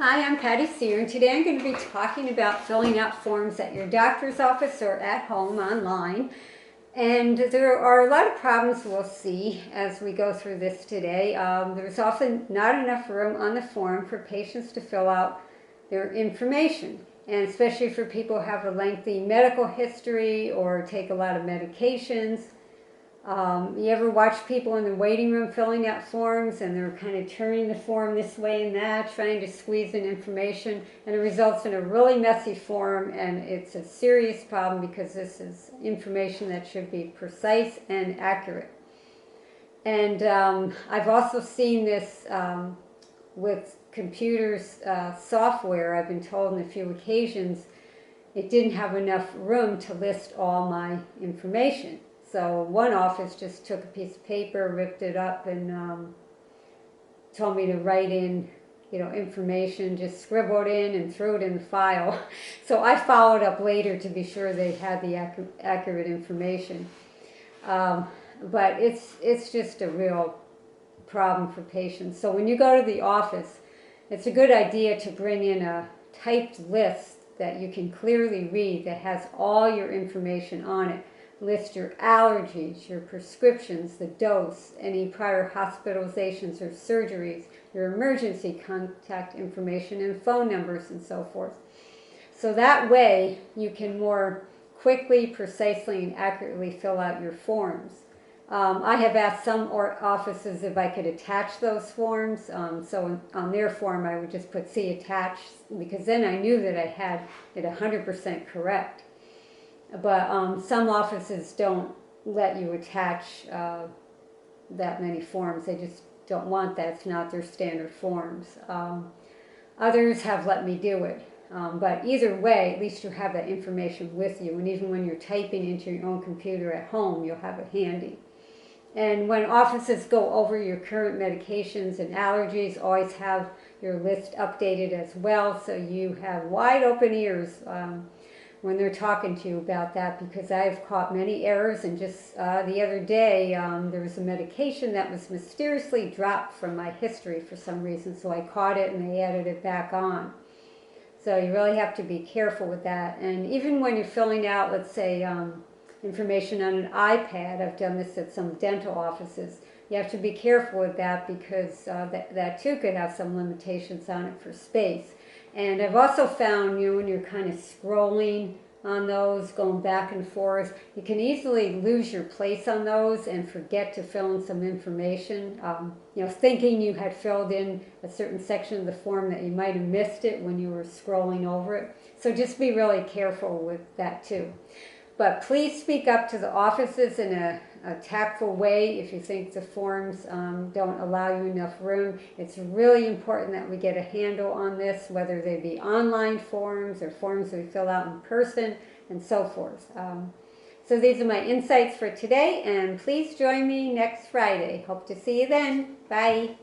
Hi, I'm Patty Sear, and today I'm going to be talking about filling out forms at your doctor's office or at home online. And there are a lot of problems we'll see as we go through this today. There's often not enough room on the form for patients to fill out their information, and especially for people who have a lengthy medical history or take a lot of medications. You ever watch people in the waiting room filling out forms and they're kind of turning the form this way and that, trying to squeeze in information, and it results in a really messy form, and it's a serious problem because this is information that should be precise and accurate. And I've also seen this with computers software. I've been told on a few occasions it didn't have enough room to list all my information. So one office just took a piece of paper, ripped it up, and told me to write in, information, just scribble it in and threw it in the file. So I followed up later to be sure they had the accurate information. But it's just a real problem for patients. So when you go to the office, it's a good idea to bring in a typed list that you can clearly read that has all your information on it. List your allergies, your prescriptions, the dose, any prior hospitalizations or surgeries, your emergency contact information and phone numbers and so forth. So that way you can more quickly, precisely, and accurately fill out your forms. I have asked some offices if I could attach those forms, so on their form I would just put "see attached," because then I knew that I had it 100% correct. But some offices don't let you attach that many forms. They just don't want that. It's not their standard forms. Others have let me do it. But either way, at least you have that information with you. And even when you're typing into your own computer at home, you'll have it handy. And when offices go over your current medications and allergies, always have your list updated as well, so you have wide open ears when they're talking to you about that, because I've caught many errors. And just the other day there was a medication that was mysteriously dropped from my history for some reason, so I caught it and they added it back on. So you really have to be careful with that. And even when you're filling out, let's say, information on an iPad, I've done this at some dental offices, you have to be careful with that, because that too could have some limitations on it for space. And I've also found, when you're kind of scrolling on those, going back and forth, you can easily lose your place on those and forget to fill in some information. Thinking you had filled in a certain section of the form that you might have missed it when you were scrolling over it. So just be really careful with that too. But please speak up to the offices in a tactful way if you think the forms don't allow you enough room. It's really important that we get a handle on this, whether they be online forms or forms we fill out in person and so forth. So these are my insights for today, and please join me next Friday. Hope to see you then. Bye.